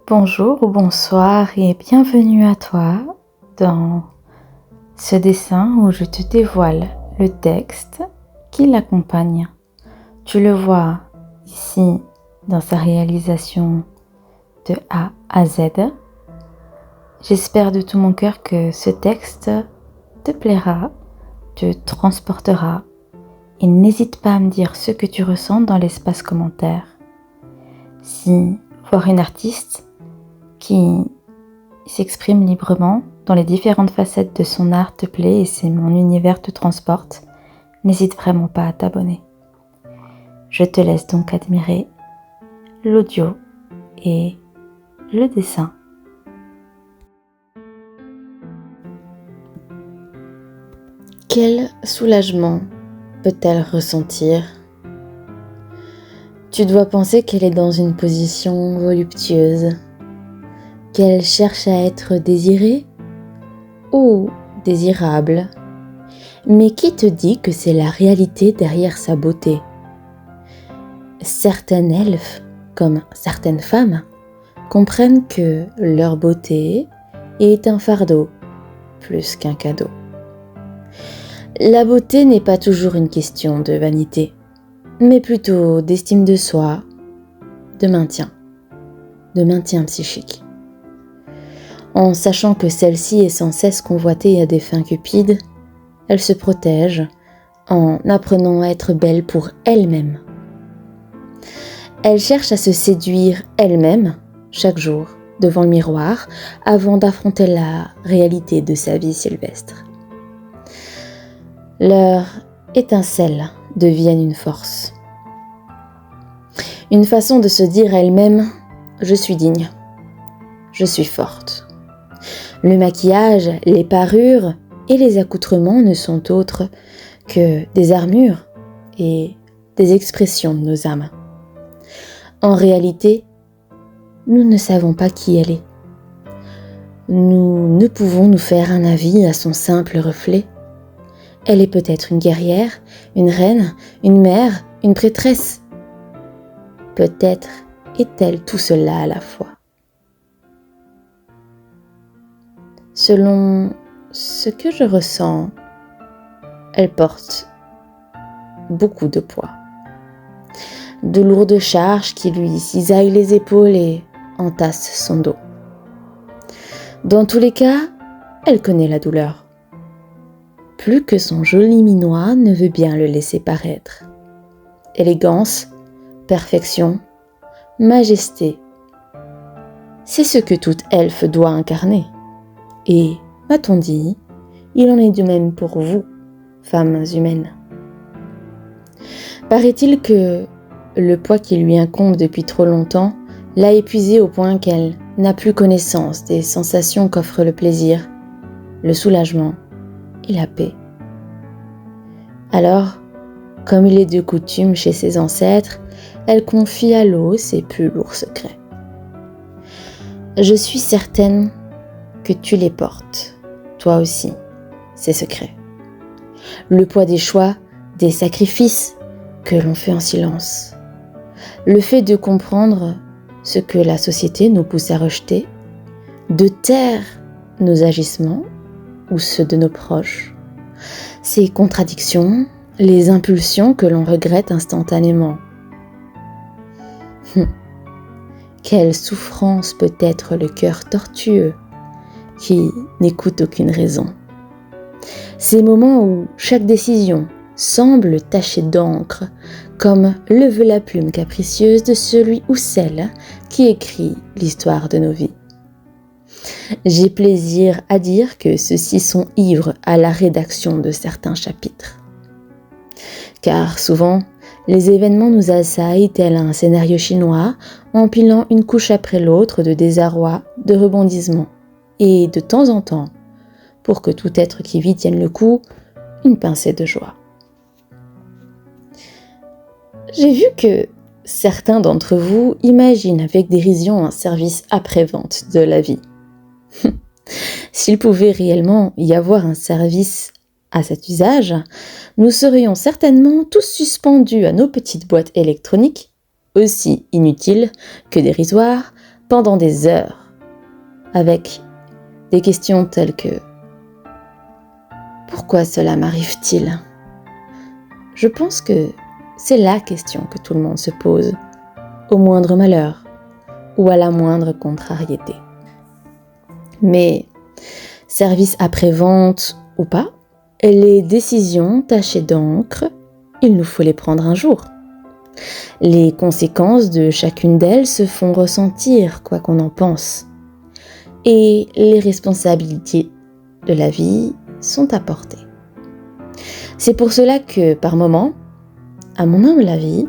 Bonjour ou bonsoir et bienvenue à toi dans ce dessin où je te dévoile le texte qui l'accompagne. Tu le vois ici dans sa réalisation de A à Z. J'espère de tout mon cœur que ce texte te plaira, te transportera et n'hésite pas à me dire ce que tu ressens dans l'espace commentaire. Si voir une artiste qui s'exprime librement dans les différentes facettes de son art te plaît et c'est mon univers te transporte, n'hésite vraiment pas à t'abonner. Je te laisse donc admirer l'audio et le dessin. Quel soulagement peut-elle ressentir ? Tu dois penser qu'elle est dans une position voluptueuse, qu'elle cherche à être désirée ou désirable. Mais qui te dit que c'est la réalité derrière sa beauté ? Certaines elfes, comme certaines femmes, comprennent que leur beauté est un fardeau plus qu'un cadeau. La beauté n'est pas toujours une question de vanité, mais plutôt d'estime de soi, de maintien psychique. En sachant que celle-ci est sans cesse convoitée à des fins cupides, elle se protège en apprenant à être belle pour elle-même. Elle cherche à se séduire elle-même chaque jour devant le miroir avant d'affronter la réalité de sa vie sylvestre. Leurs étincelles deviennent une force. Une façon de se dire à elle-même « je suis digne, je suis forte ». Le maquillage, les parures et les accoutrements ne sont autres que des armures et des expressions de nos âmes. En réalité, nous ne savons pas qui elle est. Nous ne pouvons nous faire un avis à son simple reflet. Elle est peut-être une guerrière, une reine, une mère, une prêtresse. Peut-être est-elle tout cela à la fois. Selon ce que je ressens, elle porte beaucoup de poids. De lourdes charges qui lui cisaillent les épaules et entassent son dos. Dans tous les cas, elle connaît la douleur. Plus que son joli minois ne veut bien le laisser paraître. Élégance, perfection, majesté, c'est ce que toute elfe doit incarner. Et, m'a-t-on dit, il en est de même pour vous, femmes humaines. Paraît-il que le poids qui lui incombe depuis trop longtemps l'a épuisée au point qu'elle n'a plus connaissance des sensations qu'offre le plaisir, le soulagement et la paix. Alors, comme il est de coutume chez ses ancêtres, elle confie à l'eau ses plus lourds secrets. Je suis certaine que tu les portes, toi aussi, ces secrets. Le poids des choix, des sacrifices que l'on fait en silence. Le fait de comprendre ce que la société nous pousse à rejeter, de taire nos agissements ou ceux de nos proches, ces contradictions, les impulsions que l'on regrette instantanément. Quelle souffrance peut être le cœur tortueux qui n'écoute aucune raison. Ces moments où chaque décision semble tachée d'encre, comme le veut la plume capricieuse de celui ou celle qui écrit l'histoire de nos vies. J'ai plaisir à dire que ceux-ci sont ivres à la rédaction de certains chapitres. Car souvent, les événements nous assaillent tel un scénario chinois, empilant une couche après l'autre de désarroi, de rebondissements. Et de temps en temps, pour que tout être qui vit tienne le coup, une pincée de joie. J'ai vu que certains d'entre vous imaginent avec dérision un service après-vente de la vie. S'il pouvait réellement y avoir un service à cet usage, nous serions certainement tous suspendus à nos petites boîtes électroniques, aussi inutiles que dérisoires, pendant des heures avec des questions telles que « Pourquoi cela m'arrive-t-il ?» Je pense que c'est la question que tout le monde se pose au moindre malheur ou à la moindre contrariété. Mais service après-vente ou pas, les décisions tachées d'encre, il nous faut les prendre un jour. Les conséquences de chacune d'elles se font ressentir, quoi qu'on en pense. Et les responsabilités de la vie sont à porter. C'est pour cela que, par moments, à mon humble avis,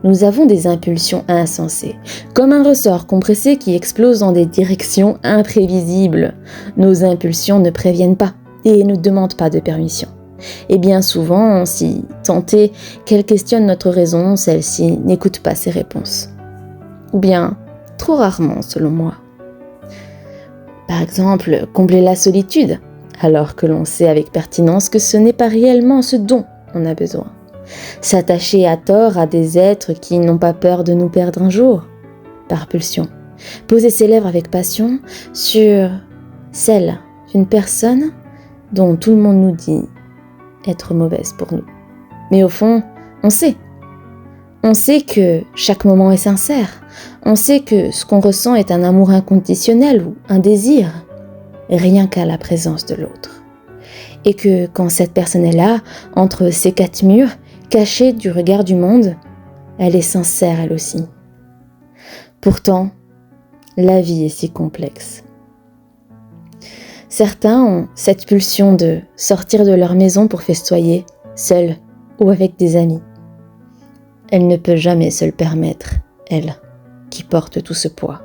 nous avons des impulsions insensées, comme un ressort compressé qui explose dans des directions imprévisibles. Nos impulsions ne préviennent pas et ne demandent pas de permission. Et bien souvent, si tenté qu'elle questionne notre raison, celle-ci n'écoute pas ses réponses. Ou bien, trop rarement selon moi. Par exemple, combler la solitude, alors que l'on sait avec pertinence que ce n'est pas réellement ce dont on a besoin. S'attacher à tort à des êtres qui n'ont pas peur de nous perdre un jour, par pulsion. Poser ses lèvres avec passion sur celle d'une personne dont tout le monde nous dit être mauvaise pour nous. Mais au fond, on sait. On sait que chaque moment est sincère. On sait que ce qu'on ressent est un amour inconditionnel ou un désir, rien qu'à la présence de l'autre. Et que quand cette personne est là, entre ces quatre murs, cachée du regard du monde, elle est sincère elle aussi. Pourtant, la vie est si complexe. Certains ont cette pulsion de sortir de leur maison pour festoyer, seuls ou avec des amis. Elle ne peut jamais se le permettre, elle, qui porte tout ce poids.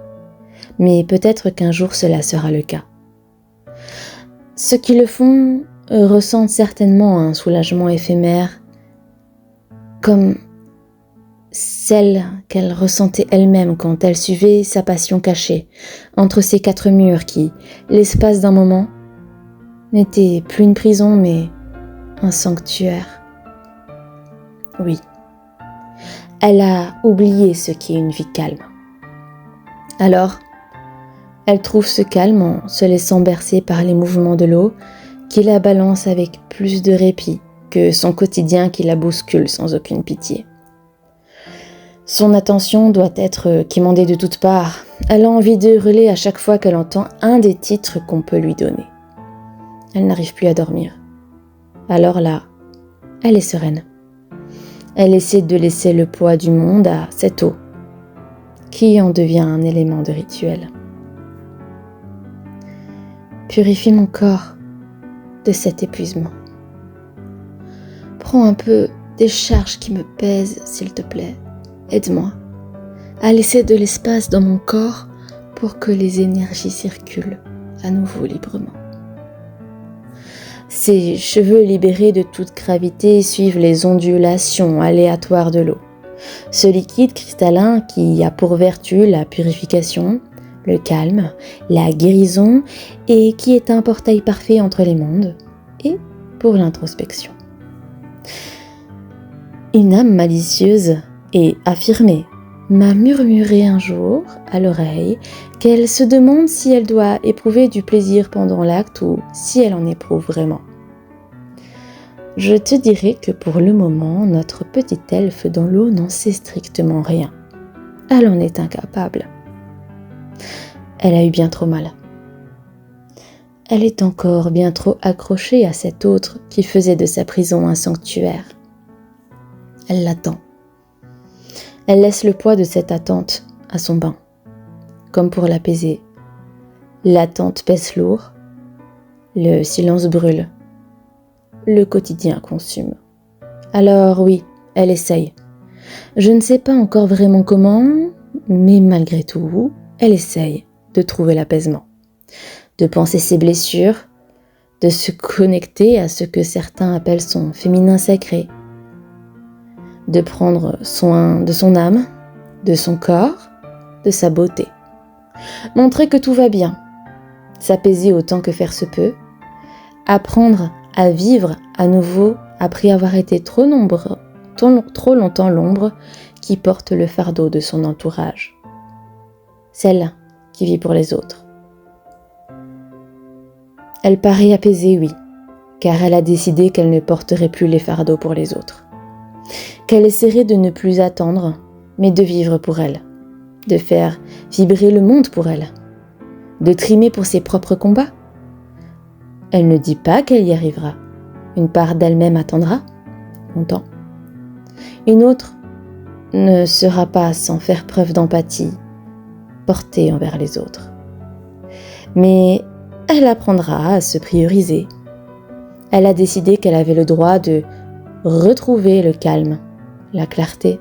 Mais peut-être qu'un jour cela sera le cas. Ceux qui le font ressentent certainement un soulagement éphémère, comme celle qu'elle ressentait elle-même quand elle suivait sa passion cachée entre ces quatre murs qui, l'espace d'un moment, n'était plus une prison mais un sanctuaire. Oui, elle a oublié ce qu'est une vie calme. Alors, elle trouve ce calme en se laissant bercer par les mouvements de l'eau qui la balance avec plus de répit que son quotidien qui la bouscule sans aucune pitié. Son attention doit être quémandée de toutes parts. Elle a envie de hurler à chaque fois qu'elle entend un des titres qu'on peut lui donner. Elle n'arrive plus à dormir. Alors là, elle est sereine. Elle essaie de laisser le poids du monde à cette eau, qui en devient un élément de rituel. Purifie mon corps de cet épuisement. Prends un peu des charges qui me pèsent, s'il te plaît. Aide-moi à laisser de l'espace dans mon corps pour que les énergies circulent à nouveau librement. Ses cheveux libérés de toute gravité suivent les ondulations aléatoires de l'eau. Ce liquide cristallin qui a pour vertu la purification, le calme, la guérison et qui est un portail parfait entre les mondes et pour l'introspection. Une âme malicieuse et affirmée m'a murmuré un jour à l'oreille qu'elle se demande si elle doit éprouver du plaisir pendant l'acte ou si elle en éprouve vraiment. Je te dirai que pour le moment, notre petite elfe dans l'eau n'en sait strictement rien. Elle en est incapable. Elle a eu bien trop mal. Elle est encore bien trop accrochée à cet autre qui faisait de sa prison un sanctuaire. Elle l'attend. Elle laisse le poids de cette attente à son bain, comme pour l'apaiser. L'attente pèse lourd, le silence brûle, le quotidien consume. Alors oui, elle essaye. Je ne sais pas encore vraiment comment, mais malgré tout, elle essaye de trouver l'apaisement, de penser ses blessures, de se connecter à ce que certains appellent son féminin sacré, de prendre soin de son âme, de son corps, de sa beauté. Montrer que tout va bien, s'apaiser autant que faire se peut, apprendre à vivre à nouveau après avoir été trop longtemps l'ombre qui porte le fardeau de son entourage. celle qui vit pour les autres. Elle paraît apaisée, oui, car elle a décidé qu'elle ne porterait plus les fardeaux pour les autres, qu'elle essaierait de ne plus attendre, mais de vivre pour elle, de faire vibrer le monde pour elle, de trimer pour ses propres combats. Elle ne dit pas qu'elle y arrivera. Une part d'elle-même attendra longtemps. Une autre ne sera pas sans faire preuve d'empathie, portée envers les autres. Mais elle apprendra à se prioriser. Elle a décidé qu'elle avait le droit de retrouver le calme, la clarté,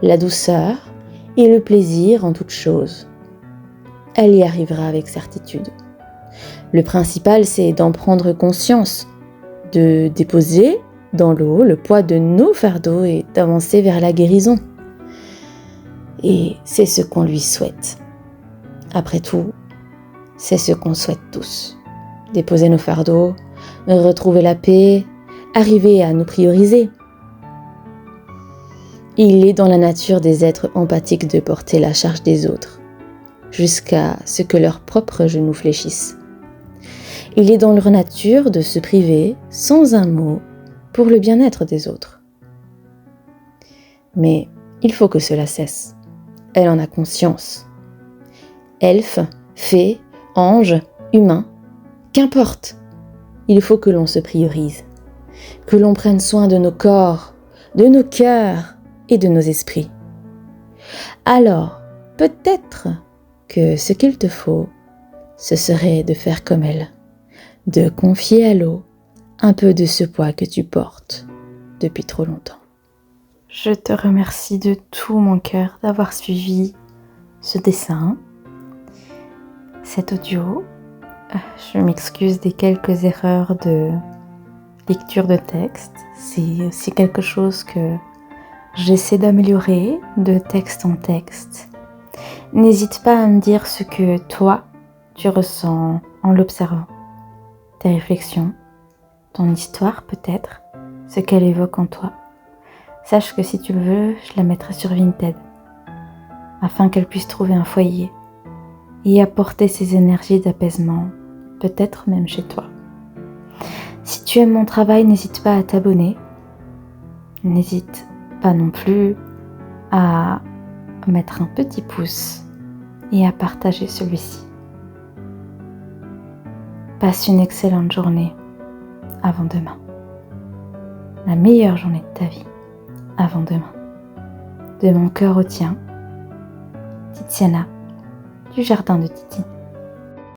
la douceur et le plaisir en toutes choses. Elle y arrivera avec certitude. Le principal, c'est d'en prendre conscience, de déposer dans l'eau le poids de nos fardeaux et d'avancer vers la guérison. Et c'est ce qu'on lui souhaite. Après tout, c'est ce qu'on souhaite tous. Déposer nos fardeaux, retrouver la paix, arriver à nous prioriser. Il est dans la nature des êtres empathiques de porter la charge des autres, jusqu'à ce que leurs propres genoux fléchissent. Il est dans leur nature de se priver, sans un mot, pour le bien-être des autres. Mais il faut que cela cesse. Elle en a conscience. Elfe, fée, ange, humain, qu'importe. Il faut que l'on se priorise, que l'on prenne soin de nos corps, de nos cœurs et de nos esprits. Alors, peut-être que ce qu'il te faut, ce serait de faire comme elle, de confier à l'eau un peu de ce poids que tu portes depuis trop longtemps. Je te remercie de tout mon cœur d'avoir suivi ce dessin, cet audio. Je m'excuse des quelques erreurs de lecture de texte. C'est aussi quelque chose que j'essaie d'améliorer de texte en texte. N'hésite pas à me dire ce que toi, tu ressens en l'observant. Tes réflexions, ton histoire peut-être, ce qu'elle évoque en toi. Sache que si tu le veux, je la mettrai sur Vinted, afin qu'elle puisse trouver un foyer et apporter ses énergies d'apaisement, peut-être même chez toi. Si tu aimes mon travail, n'hésite pas à t'abonner. N'hésite pas non plus à mettre un petit pouce et à partager celui-ci. Passe une excellente journée avant demain. La meilleure journée de ta vie avant demain. De mon cœur au tien, Tiziana du Jardin de Titi.